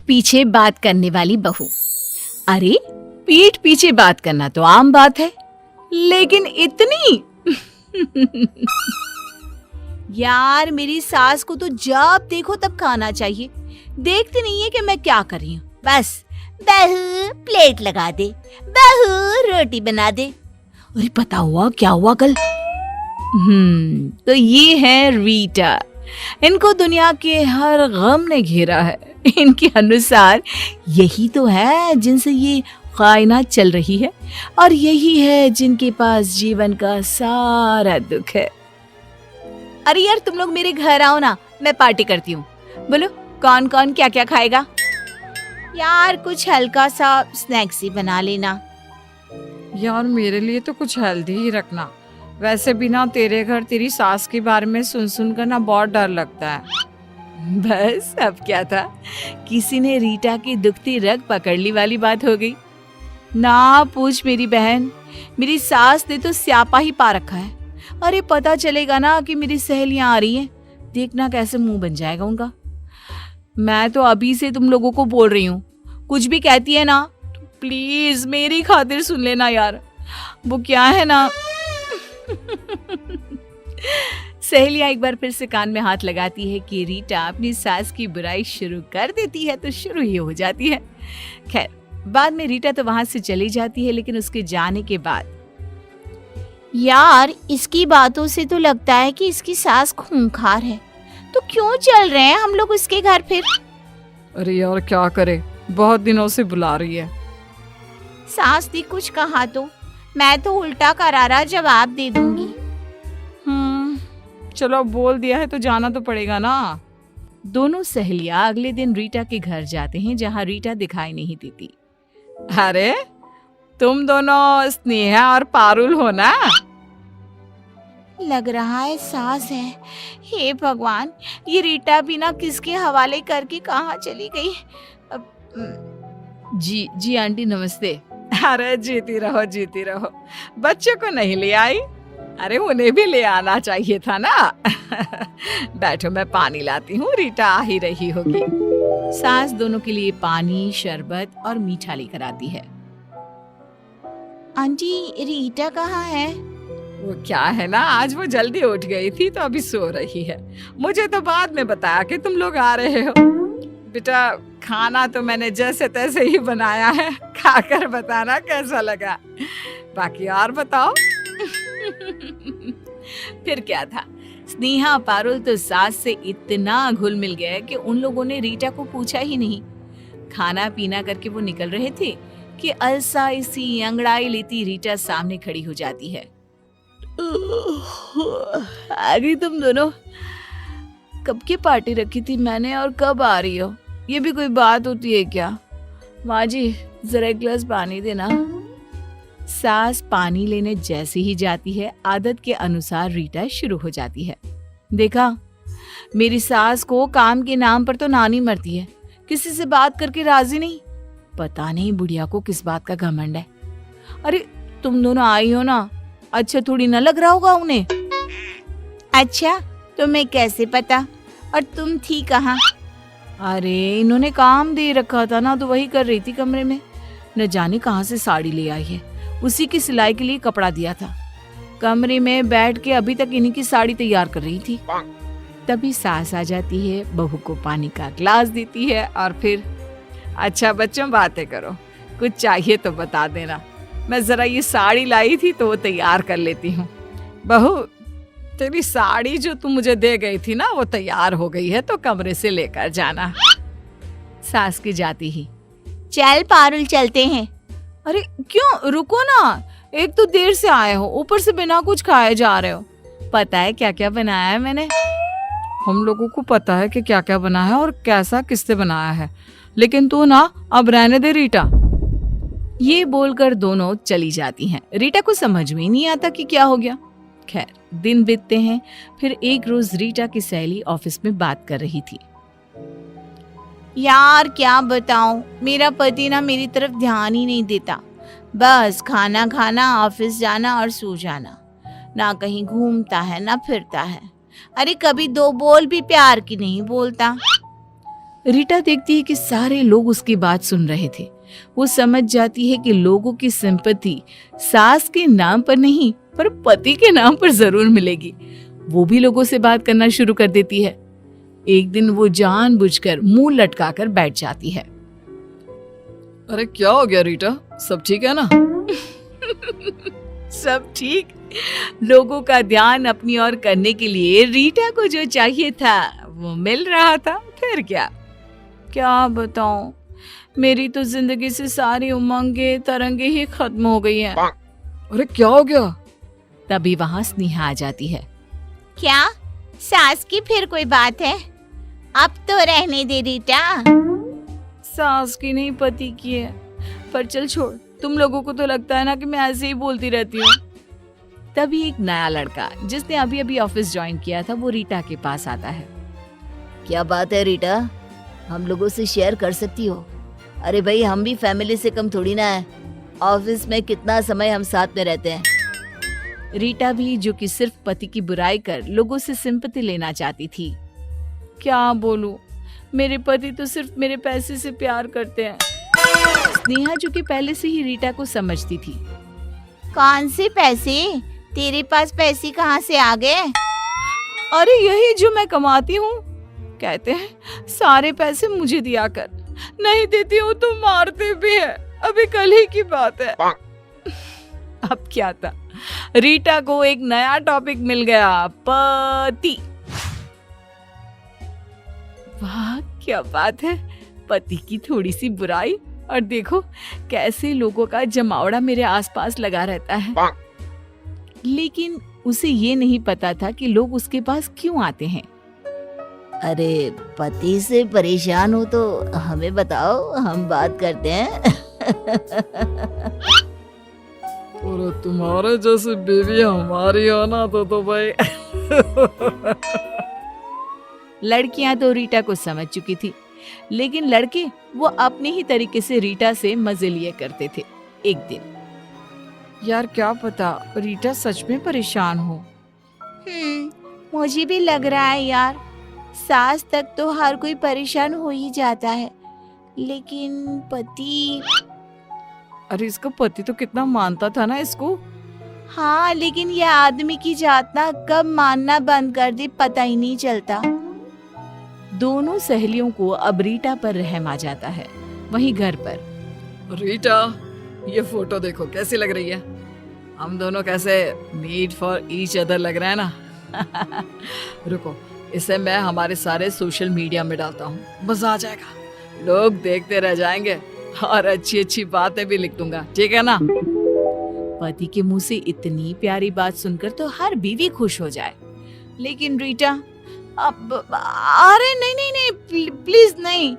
पीछे बात करने वाली बहू। अरे पीठ पीछे बात करना तो आम बात है, लेकिन इतनी यार मेरी सास को तो जब देखो तब खाना चाहिए, देखती नहीं है कि मैं क्या कर रही हूँ। बस बहू प्लेट लगा दे, बहू रोटी बना दे। अरे पता हुआ क्या हुआ कल? तो ये है रीटा। इनको दुनिया के हर गम ने घेरा है। इनके अनुसार यही तो है जिनसे ये कायनात चल रही है, और यही है जिनके पास जीवन का सारा दुख है। अरे यार तुम लोग मेरे घर आओ ना, मैं पार्टी करती हूँ। बोलो कौन कौन क्या क्या खाएगा? यार कुछ हल्का सा स्नैक्स ही बना लेना। यार मेरे लिए तो कुछ हेल्दी ही रखना। वैसे भी ना तेरे घर तेरी सास के बारे में सुन कर ना बहुत डर लगता है। बस अब क्या था, किसी ने रीटा की दुखती रग पकड़ ली वाली बात हो गई। ना पूछ मेरी बहन, मेरी सास ने तो स्यापा ही पा रखा है। अरे पता चलेगा ना कि मेरी सहेलियां आ रही हैं, देखना कैसे मुंह बन जाएगा उनका। मैं तो अभी से तुम लोगों को बोल रही हूँ, कुछ भी कहती है ना तो प्लीज मेरी खातिर सुन लेना यार। वो क्या है ना सहेलियां एक बार फिर से कान में हाथ लगाती है कि रीटा अपनी सास की बुराई शुरू कर देती है तो शुरू ही हो जाती है। खैर बाद में रीटा तो वहां से चली जाती है, लेकिन उसके जाने के बाद यार इसकी बातों से तो लगता है कि इसकी सास खूंखार है, तो क्यों चल रहे हैं हम लोग उसके घर फिर? अरे यार क्या करे, बहुत दिनों से बुला रही है। सास ने कुछ कहा तो मैं तो उल्टा करारा जवाब दे दूंगी। चलो बोल दिया है तो जाना तो पड़ेगा ना। दोनों सहेलियां अगले दिन रीटा के घर जाते हैं, जहां रीटा दिखाई नहीं देती। अरे तुम दोनों स्नेहा और पारुल हो ना? लग रहा है सास है। हे भगवान, ये रीटा भी ना किसके हवाले करके कहाँ चली गई? जी आंटी नमस्ते। अरे जीती रहो। बच्चे को नहीं ले आई? अरे उन्हें भी ले आना चाहिए था ना। बैठो मैं पानी लाती हूँ, रीटा आ ही रही होगी। सास दोनों के लिए पानी, शरबत और मीठा लेकर आती है। आंटी रीटा कहाँ है? वो क्या है ना, आज वो जल्दी उठ गई थी तो अभी सो रही है। मुझे तो बाद में बताया कि तुम लोग आ रहे हो। बेटा खाना तो मैंने जैसे तैसे ही बनाया है, खाकर बताना कैसा लगा। बाकी और बताओ। फिर क्या था, स्नेहा पारुल तो सास से इतना घुल मिल गए कि उन लोगों ने रीटा को पूछा ही नहीं। खाना पीना करके वो निकल रहे थे कि अलसाई सी अंगड़ाई लेती रीटा सामने खड़ी हो जाती है। अरे तुम दोनों, कब की पार्टी रखी थी मैंने और कब आ रही हो? ये भी कोई बात होती है क्या? माँ जी जरा एक गिलास पानी देना। सास पानी लेने जैसे ही जाती है, आदत के अनुसार रीटा शुरू हो जाती है। देखा, मेरी सास को काम के नाम पर तो नानी मरती है, किसी से बात करके राजी नहीं। पता नहीं बुढ़िया को किस बात का घमंड है। अरे तुम दोनों आई हो ना, अच्छा थोड़ी ना लग रहा होगा उन्हें। अच्छा तुम्हें कैसे पता? और तुम थी कहाँ? अरे इन्होंने काम दे रखा था ना, तो वही कर रही थी कमरे में। न जाने कहाँ से साड़ी ले आई है, उसी की सिलाई के लिए कपड़ा दिया था। कमरे में बैठ के अभी तक इन्हीं की साड़ी तैयार कर रही थी। तभी सास आ जाती है, बहू को पानी का ग्लास देती है और फिर, अच्छा बच्चों बातें करो, कुछ चाहिए तो बता देना। मैं जरा ये साड़ी लाई थी तो वो तैयार कर लेती हूँ। बहू तेरी साड़ी जो तुम मुझे दे गई थी ना, वो तैयार हो गई है, तो कमरे से लेकर जाना। सास की जाती ही, चल पारुल चलते हैं। अरे क्यों, रुको ना, एक तो देर से आए हो, ऊपर से बिना कुछ खाए जा रहे हो। पता है क्या क्या बनाया है मैंने? हम लोगों को पता है कि क्या क्या बना है और कैसा किससे बनाया है, लेकिन तू ना अब रहने दे रीटा। ये बोलकर दोनों चली जाती हैं। रीटा को समझ में ही नहीं आता कि क्या हो गया। खैर दिन बीतते हैं। फिर एक रोज रीटा की सहेली ऑफिस में बात कर रही थी। यार क्या बताऊं, मेरा पति ना मेरी तरफ ध्यान ही नहीं देता। बस खाना खाना, ऑफिस जाना और सो जाना। ना कहीं घूमता है ना फिरता है। अरे कभी दो बोल भी प्यार की नहीं बोलता। रीटा देखती है कि सारे लोग उसकी बात सुन रहे थे। वो समझ जाती है कि लोगों की सिंपैथी सास के नाम पर नहीं पर पति के नाम पर जरूर मिलेगी। वो भी लोगों से बात करना शुरू कर देती है। एक दिन वो जानबूझकर मुंह लटकाकर बैठ जाती है। अरे क्या हो गया रीटा, सब ठीक है ना? सब ठीक। लोगों का ध्यान अपनी ओर करने के लिए रीटा को जो चाहिए था वो मिल रहा था। फिर क्या बताऊं, मेरी तो जिंदगी से सारी उमंगे तरंगे ही खत्म हो गई हैं। अरे क्या हो गया? तभी वहां स्नेहा आ जाती है। क्या सास की फिर कोई बात है? अब तो रहने दे रीटा। सास की नहीं पति की है। पर चल छोड़, तुम लोगों को तो लगता है ना कि मैं ऐसे ही बोलती रहती हूँ। तभी एक नया लड़का जिसने अभी अभी ऑफिस ज्वाइन किया था वो रीटा के पास आता है। क्या बात है रीटा, हम लोगों से शेयर कर सकती हो? अरे भाई, हम भी फैमिली से कम थोड़ी ना है। ऑफिस में कितना समय हम साथ में रहते हैं। रीटा भी, जो कि सिर्फ पति की बुराई कर लोगों से सिंपैथी लेना चाहती थी। क्या बोलूं, मेरे पति तो सिर्फ मेरे पैसे से प्यार करते हैं। स्नेहा, जो कि पहले से ही रीटा को समझती थी। कौन से पैसे? तेरे पास पैसे कहाँ से आ गए? अरे यही जो मैं कमाती हूँ। कहते हैं सारे पैसे मुझे दिया कर, नहीं देती हूँ तो मारते भी है। अभी कल ही की बात है। अब क्या था, रीटा को एक नया टॉपिक मिल गया, पति। वाह क्या बात है, पति की थोड़ी सी बुराई और देखो कैसे लोगों का जमावड़ा मेरे आसपास लगा रहता है। लेकिन उसे ये नहीं पता था कि लोग उसके पास क्यों आते हैं। अरे पति से परेशान हो तो हमें बताओ, हम बात करते हैं। और तुम्हारे जैसी बीवी हमारी हो ना तो भाई। लड़कियां तो रीटा को समझ चुकी थी, लेकिन लड़के वो अपने ही तरीके से रीटा से मजे लिए करते थे। एक दिन, यार क्या पता रीटा सच में परेशान हो। मुझे भी लग रहा है यार, सास तक तो हर कोई परेशान हो ही जाता है, लेकिन पति। अरे इसका पति तो कितना मानता था ना इसको। हाँ, लेकिन ये आदमी की जात ना कब मानना बंद कर दे पता ही नहीं चलता। दोनों सहेलियों को अब रीटा पर रहम आ जाता है। वहीं घर पर, रीटा ये फोटो देखो कैसी लग रही है। हम दोनों कैसे मीट फॉर ईच अदर लग रहे हैं ना। रुको, इसे मैं हमारे सारे सोशल मीडिया में डालता हूँ, मजा आ जाएगा। लोग देखते रह जाएंगे और अच्छी अच्छी बातें भी लिख दूंगा, ठीक है ना? पति के मुंह से इतनी प्यारी बात सुनकर तो हर बीवी खुश हो जाए, लेकिन रीटा अब, अरे नहीं नहीं नहीं, प्लीज नहीं।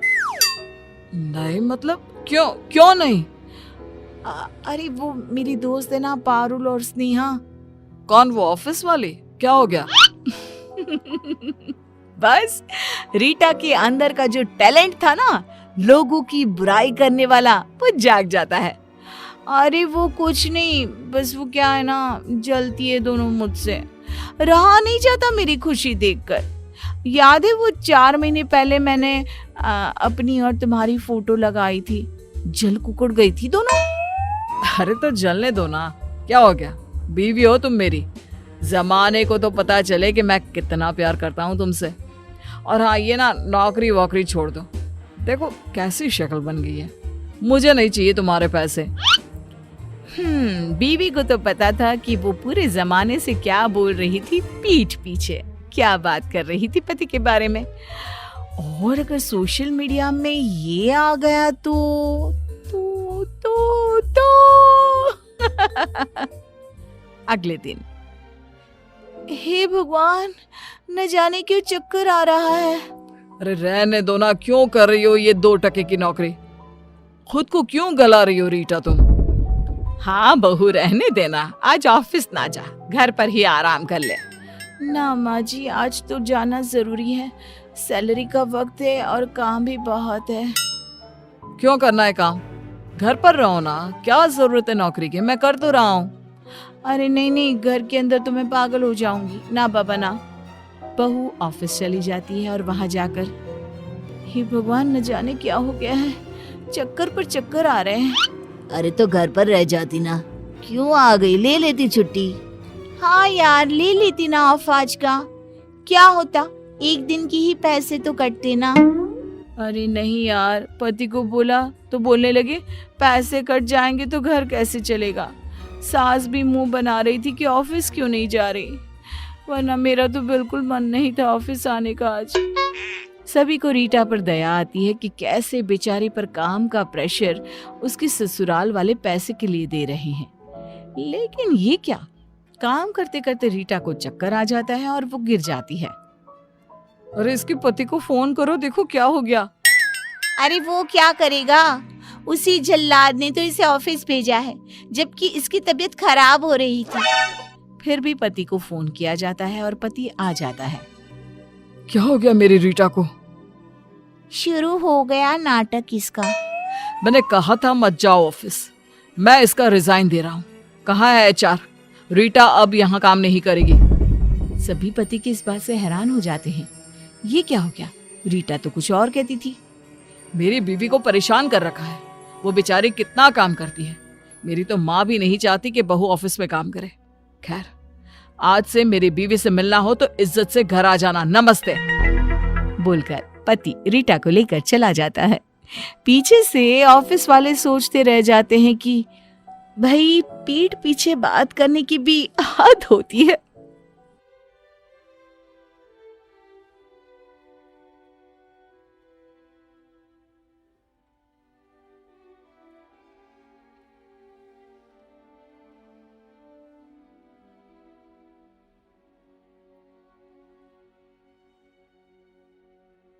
नहीं मतलब क्यों नहीं? अरे वो मेरी दोस्त है ना, पारुल और स्नेहा। कौन, वो ऑफिस वाली? क्या हो गया? बस रीटा के अंदर का जो टैलेंट था ना लोगों की बुराई करने वाला, वो जाग जाता है। अरे वो कुछ नहीं, बस वो क्या है ना, जलती है दोनों मुझसे। रहा नहीं जाता मेरी खुशी देखकर। याद है वो 4 महीने पहले मैंने अपनी और तुम्हारी फोटो लगाई थी, जल कुकड़ गई थी दोनों। अरे तो जलने दो ना, क्या हो गया? बीवी हो तुम मेरी, जमाने को तो पता चले कि मैं कितना प्यार करता हूँ तुमसे। और हाँ, ये ना नौकरी वोकरी छोड़ दो। देखो कैसी शक्ल बन गई है, मुझे नहीं चाहिए तुम्हारे पैसे। बीवी को तो पता था कि वो पूरे जमाने से क्या बोल रही थी पीठ पीछे, क्या बात कर रही थी पति के बारे में। और अगर सोशल मीडिया में ये आ गया तो अगले दिन, हे भगवान, न जाने क्यों चक्कर आ रहा है। अरे रहने दो ना, क्यों कर रही हो ये 2 टके की नौकरी? खुद को क्यों गला रही हो रीटा तुम? हाँ बहू, रहने देना, आज ऑफिस ना जा, घर पर ही आराम कर ले। ना माँ जी, आज तो जाना जरूरी है, सैलरी का वक्त है और काम भी बहुत है। क्यों करना है काम? घर पर रहो ना, क्या जरूरत है नौकरी की? मैं कर तो रहा हूँ। अरे नहीं नहीं, घर के अंदर तो मैं पागल हो जाऊंगी। ना बाबा ना। बहू ऑफिस चली जाती है और वहां जाकर, हे भगवान, न जाने क्या हो गया है, चक्कर पर चक्कर आ रहे हैं। अरे तो घर पर रह जाती ना, क्यों आ गई? ले लेती छुट्टी। हाँ यार, ले लेती ना ऑफ आज का, क्या होता, एक दिन की ही पैसे तो कटते ना। अरे नहीं यार, पति को बोला तो बोलने लगे पैसे कट जाएंगे तो घर कैसे चलेगा। सास भी मुंह बना रही थी कि ऑफिस क्यों नहीं जा रही, वरना मेरा तो बिल्कुल मन नहीं था ऑफिस आने का आज। सभी को रीटा पर दया आती है कि कैसे बेचारी पर काम का प्रेशर उसके ससुराल वाले पैसे के लिए दे रहे हैं। लेकिन ये क्या, काम करते करते रीटा को चक्कर आ जाता है और वो गिर जाती है। अरे इसके पति को फोन करो, देखो क्या हो गया। अरे वो क्या करेगा, उसी जल्लाद ने तो इसे ऑफिस भेजा है, जबकि इसकी तबीयत खराब हो रही थी। फिर भी पति को फोन किया जाता है और पति आ जाता है। क्या हो गया मेरी रीटा को? शुरू हो गया नाटक इसका। मैंने कहा था मत जाओ ऑफिस, मैं इसका रिजाइन दे रहा हूँ। कहाँ है एचआर? रीटा अब यहाँ काम नहीं करेगी। सभी पति की इस बात से हैरान हो जाते हैं। ये क्या हो गया, रीटा तो कुछ और कहती थी। मेरी बीवी को परेशान कर रखा है, वो बेचारी कितना काम करती है। मेरी तो माँ भी नहीं चाहती कि बहू ऑफिस में काम करे। खैर, आज से मेरी बीवी से मिलना हो तो इज्जत से घर आ जाना। नमस्ते बोलकर पति रीटा को लेकर चला जाता है। पीछे से ऑफिस वाले सोचते रह जाते हैं कि भाई, पीठ पीछे बात करने की भी हद होती है।